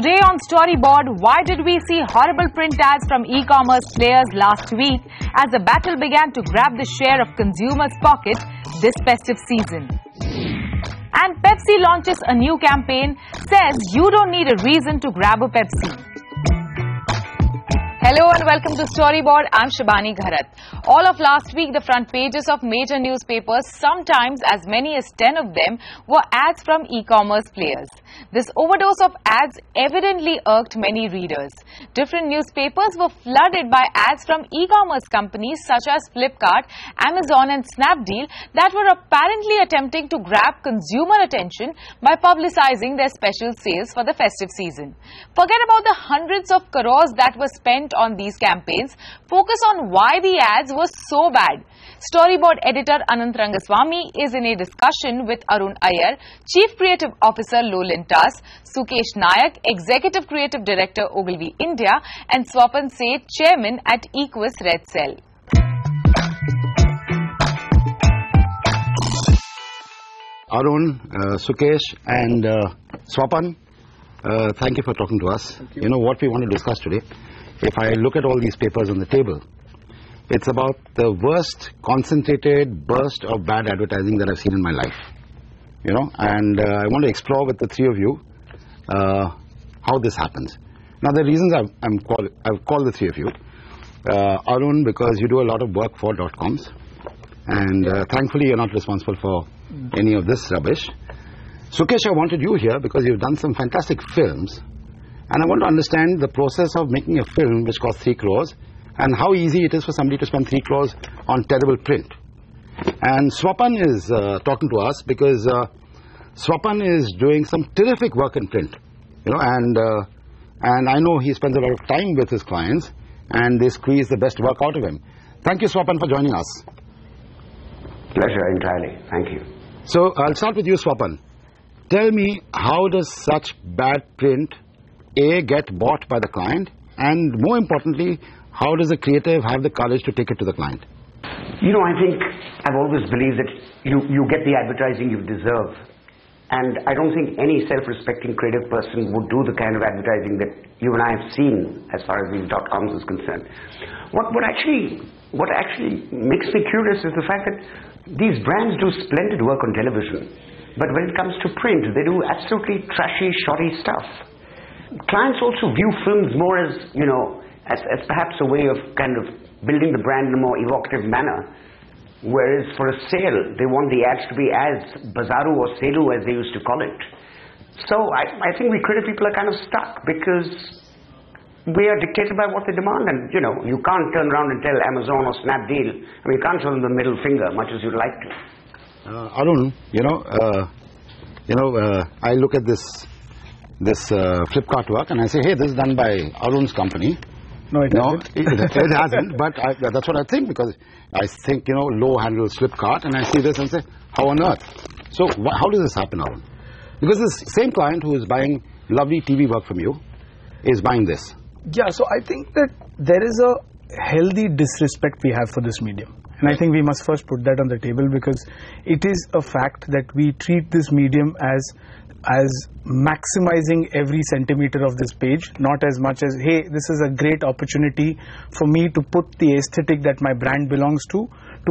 Today on Storyboard, why did we see horrible print ads from e-commerce players last week as the battle began to grab the share of consumers' pocket this festive season? And Pepsi launches a new campaign, says you don't need a reason to grab a Pepsi. Hello and welcome to Storyboard. I'm Shibani Gharat. All of last week, the front pages of major newspapers, sometimes as many as 10 of them, were ads from e-commerce players. This overdose of ads evidently irked many readers. Different newspapers were flooded by ads from e-commerce companies such as Flipkart, Amazon and Snapdeal that were apparently attempting to grab consumer attention by publicizing their special sales for the festive season. Forget about the hundreds of crores that were spent on these campaigns. Focus on why the ads were so bad. Storyboard editor Anant Rangaswamy is in a discussion with Arun Iyer, Chief Creative Officer Lolintas, Sukesh Nayak, Executive Creative Director Ogilvy India, and Swapan Seth, Chairman at Equus Red Cell. Arun, Sukesh and Swapan, thank you for talking to us. You know what we want to discuss today? If I look at all these papers on the table, it's about the worst concentrated burst of bad advertising that I've seen in my life. You know, and I want to explore with the three of you how this happens. Now, the reasons I've called the three of you. Arun, because you do a lot of work for .coms, and thankfully you're not responsible for any of this rubbish. Sukesh, I wanted you here because you've done some fantastic films, and I want to understand the process of making a film which costs 3 crores and how easy it is for somebody to spend 3 crores on terrible print. And Swapan is talking to us because Swapan is doing some terrific work in print, you know, and I know he spends a lot of time with his clients and they squeeze the best work out of him. Thank you, Swapan, for joining us. Pleasure entirely. Thank you. So I'll start with you, Swapan. Tell me, how does such bad print get bought by the client, and more importantly, how does a creative have the courage to take it to the client? You know, I think I've always believed that you get the advertising you deserve, and I don't think any self-respecting creative person would do the kind of advertising that you and I have seen as far as these .coms is concerned. What actually makes me curious is the fact that these brands do splendid work on television, but when it comes to print, they do absolutely trashy, shoddy stuff. Clients also view films more as, you know, as perhaps a way of kind of building the brand in a more evocative manner. Whereas for a sale, they want the ads to be as bazaru or selu as they used to call it. So I think we creative people are kind of stuck because we are dictated by what they demand, and you know, you can't turn around and tell Amazon or Snapdeal. I mean, you can't show them the middle finger much as you'd like to. Arun, I look at this Flipkart work and I say, hey, this is done by Arun's company. No, it hasn't, but that's what I think, because I think, you know, Low handles Flipkart, and I see this and say, how on earth? So how does this happen, Arun? Because this same client who is buying lovely TV work from you is buying this. Yeah, so I think that there is a healthy disrespect we have for this medium. And I think we must first put that on the table, because it is a fact that we treat this medium as maximizing every centimeter of this page, not as much as, hey, this is a great opportunity for me to put the aesthetic that my brand belongs to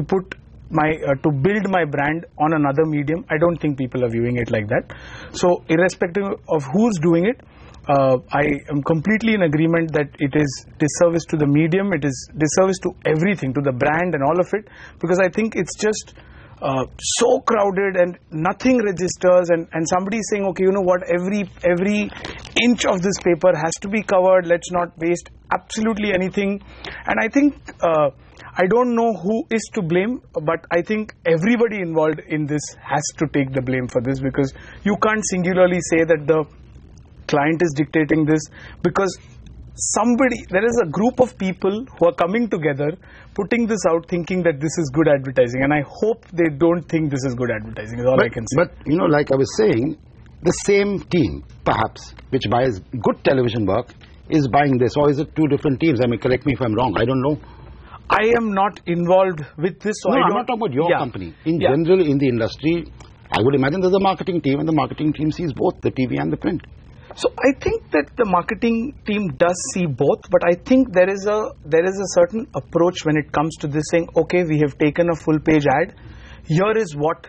put my to build my brand on another medium. I don't think people are viewing it like that. So irrespective of who's doing it, I am completely in agreement that it is disservice to the medium, it is disservice to everything, to the brand and all of it, because I think it's just so crowded and nothing registers, and somebody is saying, okay, you know what, every inch of this paper has to be covered, let's not waste absolutely anything. And I think I don't know who is to blame, but I think everybody involved in this has to take the blame for this, because you can't singularly say that the client is dictating this, because there is a group of people who are coming together, putting this out, thinking that this is good advertising, and I hope they don't think this is good advertising, is all I can say. But, you know, like I was saying, the same team, perhaps, which buys good television work, is buying this, or is it two different teams? I mean, correct me if I'm wrong, I don't know. I am not involved with this, so no, I'm not talking about your company. In general, in the industry, I would imagine there's a marketing team, and the marketing team sees both the TV and the print. So I think that the marketing team does see both, but I think there is a certain approach when it comes to this, saying, okay, we have taken a full page ad. Here is what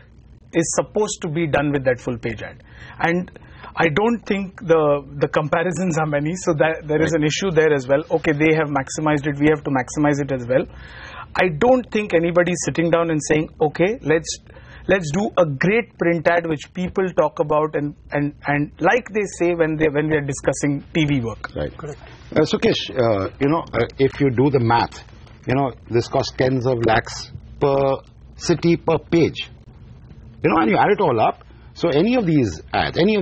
is supposed to be done with that full page ad. And I don't think the comparisons are many, so that there is an issue there as well. Okay, they have maximized it, we have to maximize it as well. I don't think anybody's sitting down and saying, okay, let's do a great print ad which people talk about and like they say when we are discussing TV work. Right. Correct. Sukesh, if you do the math, this costs tens of lakhs per city per page. And you add it all up. So any of these ads, any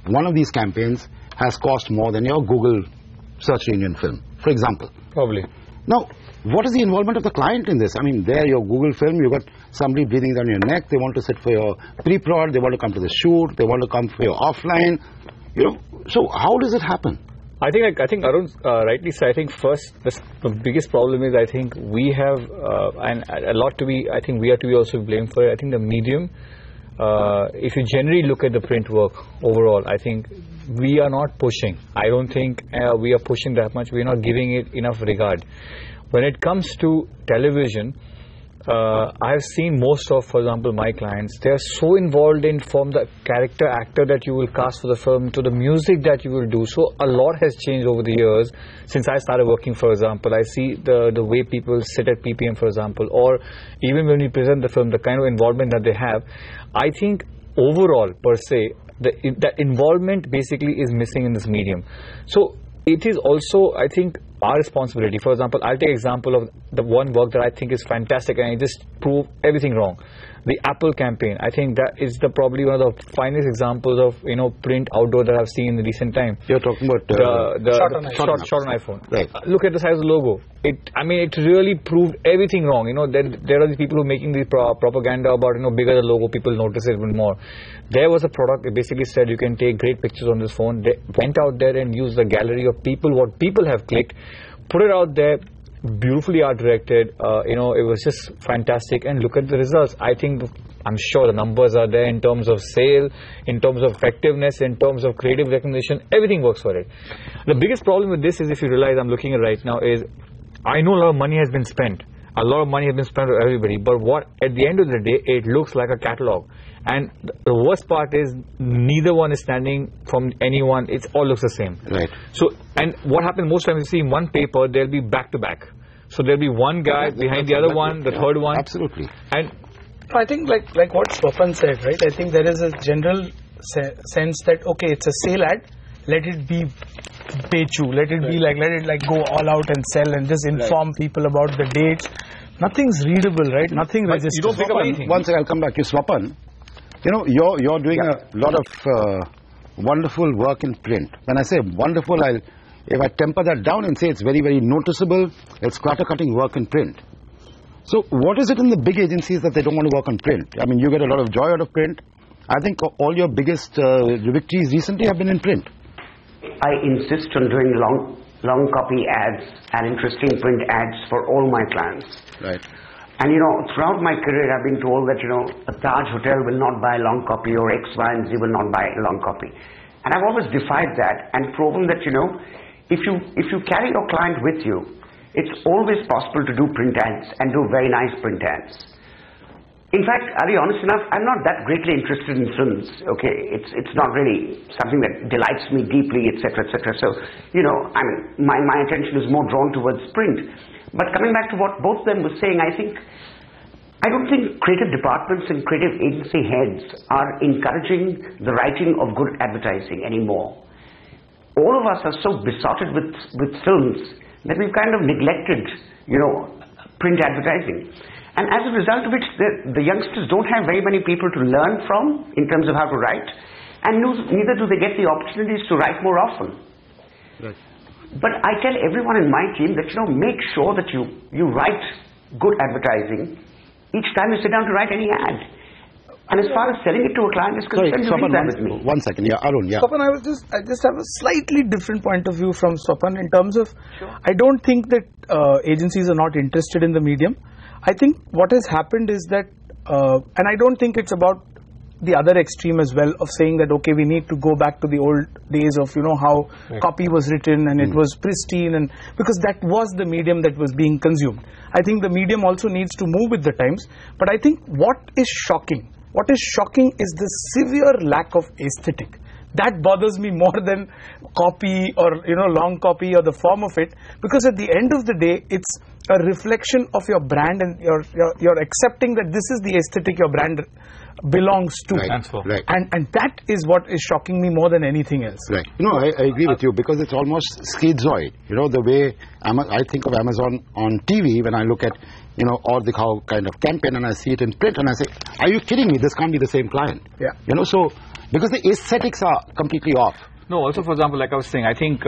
one of these campaigns has cost more than your Google search engine film, for example. Probably. Now, what is the involvement of the client in this? I mean, there your Google film, you've got somebody breathing down your neck, they want to sit for your pre-prod, they want to come to the shoot, they want to come for your offline. So how does it happen? I think Arun rightly said. I think first the biggest problem is I think we have and a lot to be. I think we are to be also blamed for it. I think the medium. If you generally look at the print work overall, I think we are not pushing. I don't think we are pushing that much. We are not giving it enough regard. When it comes to television, I have seen most of, for example, my clients, they are so involved in from the character actor that you will cast for the film to the music that you will do. So a lot has changed over the years since I started working, for example. I see the way people sit at PPM, for example, or even when we present the film, the kind of involvement that they have. I think overall, per se, that involvement basically is missing in this medium. So it is also, I think, our responsibility. For example, I'll take example of the one work that I think is fantastic and I just prove everything wrong. The Apple campaign. I think that is probably one of the finest examples of print outdoor that I've seen in the recent time. You're talking about the shot on iPhone. Right. Look at the size of the logo. It really proved everything wrong. There are these people who are making the propaganda about bigger the logo, people notice it even more. There was a product. It basically said you can take great pictures on this phone. They went out there and used the gallery of people, what people have clicked, put it out there. Beautifully art directed, it was just fantastic, and look at the results. I'm sure the numbers are there in terms of sale, in terms of effectiveness, in terms of creative recognition, everything works for it. The biggest problem with this is, if you realize I'm looking at right now, is I know a lot of money has been spent. A lot of money has been spent on everybody, but at the end of the day, it looks like a catalog. And the worst part is neither one is standing from anyone. It all looks the same. Right. So, and what happens most times, you see in one paper, they'll be back to back. So there'll be one guy behind the other one, the third one. Absolutely. And I think like what Swapan said, right? I think there is a general sense that, okay, it's a sale ad. Let it be Pechu. Let it be let it go all out and sell and just inform people about the dates. Nothing's readable, right? Nothing registered. You don't pick up anything. One second, I'll come back to Swapan. You're doing a lot of wonderful work in print. When I say wonderful, if I temper that down and say it's very, very noticeable, it's clutter-cutting work in print. So what is it in the big agencies that they don't want to work on print? I mean, you get a lot of joy out of print. I think all your biggest victories recently have been in print. I insist on doing long copy ads and interesting print ads for all my clients. Right. And throughout my career, I've been told that, a Taj hotel will not buy long copy, or X, Y, and Z will not buy long copy. And I've always defied that and proven that, if you carry your client with you, it's always possible to do print ads and do very nice print ads. In fact, I'll be honest enough, I'm not that greatly interested in films, okay? It's not really something that delights me deeply, etc., etc. So, my attention is more drawn towards print. But coming back to what both of them were saying, I don't think creative departments and creative agency heads are encouraging the writing of good advertising anymore. All of us are so besotted with films that we've kind of neglected, print advertising. And as a result of which, the youngsters don't have very many people to learn from in terms of how to write, and neither do they get the opportunities to write more often. Right. But I tell everyone in my team that, make sure that you write good advertising each time you sit down to write any ad. And as far as selling it to a client is concerned, you leave that with me. 1 second. Yeah, Arun, yeah. Swapan, I just have a slightly different point of view from Swapan in terms of, I don't think that agencies are not interested in the medium. I think what has happened is that, and I don't think it's about the other extreme as well of saying that, okay, we need to go back to the old days of, you know, how copy was written and it was pristine, and because that was the medium that was being consumed. I think the medium also needs to move with the times. But I think what is shocking is the severe lack of aesthetic. That bothers me more than copy or, you know, long copy or the form of it, because at the end of the day, it's a reflection of your brand, and you're accepting that this is the aesthetic your brand belongs to. Right. And that is what is shocking me more than anything else. Right. You know, I agree with you, because it's almost schizoid. You know, the way I think of Amazon on TV when I look at, you know, or the cow kind of campaign, and I see it in print, and I say, are you kidding me? This can't be the same client. Yeah. You know, so because the aesthetics are completely off. No, also, for example, like I was saying, I think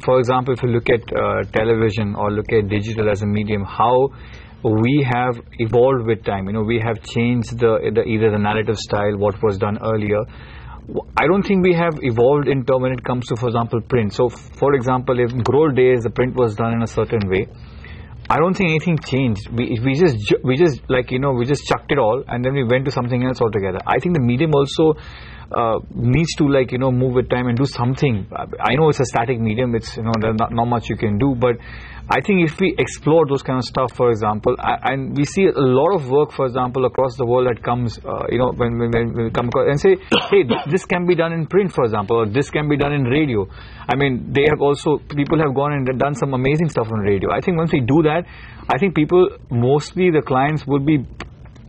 for example, if you look at television or look at digital as a medium, how we have evolved with time. You know, we have changed either the narrative style, what was done earlier. I don't think we have evolved in terms when it comes to, for example, print. So, for example, if in good old days the print was done in a certain way, I don't think anything changed. We just like, you know, we just chucked it all and then we went to something else altogether. I think the medium also needs to, like, you know, move with time and do something. I know it's a static medium, it's, you know, there's not much you can do, but I think if we explore those kind of stuff, for example, and we see a lot of work, for example, across the world that comes, you know, when we come across and say, hey, this can be done in print, for example, or this can be done in radio. I mean, people have gone and done some amazing stuff on radio. I think once we do that, I think people, mostly the clients would be,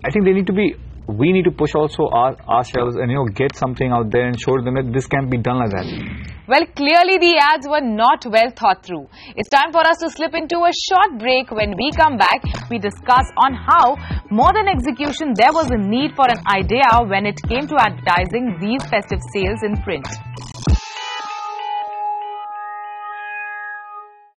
I think we need to push also ourselves and, you know, get something out there and show them that this can be done like that. Well, clearly the ads were not well thought through. It's time for us to slip into a short break. When we come back, we discuss on how more than execution, there was a need for an idea when it came to advertising these festive sales in print.